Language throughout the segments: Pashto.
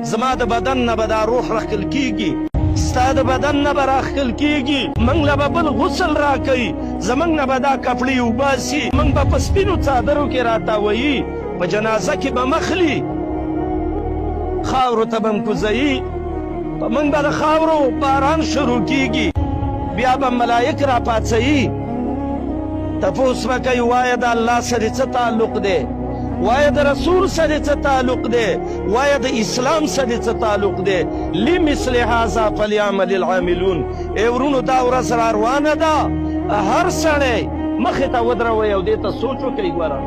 زما د بدن نه به دا روح راښکل کېږي، ستا د بدن نه به راښکل کېږي، موږ له به بل غسل راکوي، زموږ نه به دا کپړې وباسي، موږ به په سپینو څادرو کې راتاویي، په جنازه کې به مخلي، خاورو ته به م کوزوي، په موږ به د خاورو باران شروع کېږي، بیا به ملایک راپاڅوي، تپوس به کوي وایه د الله سره څه تعلق دی، وایه د رسول سره څه تعلق دی، وایه د اسلام سره څه تعلق دی. لمثل هذا فلیعمل العاملون. ای ورونو دا ورځ را روانه ده، هر سړی مخې ته ودروئ او دې ته سوچ وکړئ. ګوره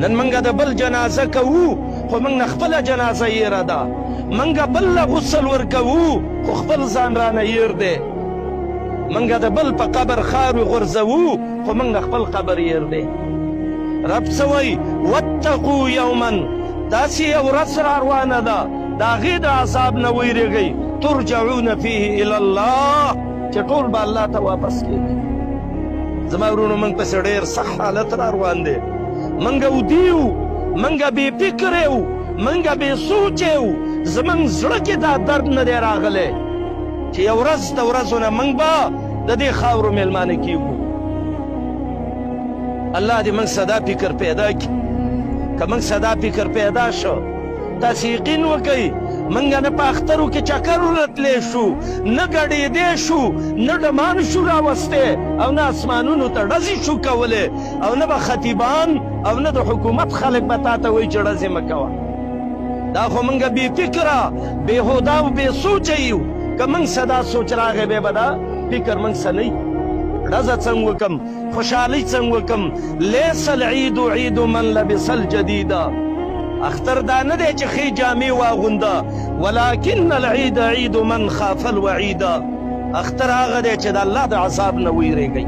نن موږ د بل جنازه کوو خو موږ نه خپله جنازه یېره ده، موږ بل له غسل ورکوو خو خپل ځان رانه یېر دی، موږ د بل په قبر خاورې غورځوو خو موږ نه خپل قبر یېر دی. رب څه وایي؟ واتقوا یوما، داسې یو ورځ را روانه ده د هغې د عذاب نه ویرېږئ، ترجعون فیه الی الله، چې ټول به الله ته واپس کېږي. زما ورونو موږ پسې ډېر سخت حالت را روان دی، موږ ودي یو، موږ بې فکره یو، موږ بې سوچه یو، زموږ زړه کې دا درد نه دی راغلی چې یو ورځ د ورځو نه موږ به د دې خاورو میلمانه کېږو. الله دې موږ څه دا فکر پیدا کړي. که موږ څه دا فکر پیدا شو، تاسې یقین وکئ موږ نه په اخترو کې چکر ورتلی شو، نه ګډېدی شو، نه ډمان شو راوستی، او نه اسمانونو ته ډزې شو کولی، او نه به خطیبان او نه د حکومت خلک به تا ته وایي چې ډزې مه کوه. دا خو موږ بې فکره بېهوده او بې سوچه یو. که موږ څه دا سوچ راغی بیا به دا فکر موږ څه نه وي. ډزه څنګه وکم، خوشحالۍ څنګه وکم؟ لیس العید عید من لبس الجدیده. اختر دا نه دی چې ښې جامې واغونده، ولکن العید عید من خاف الوعیده. اختر هغه دی چې د الله د عذاب نه ویرېږئ.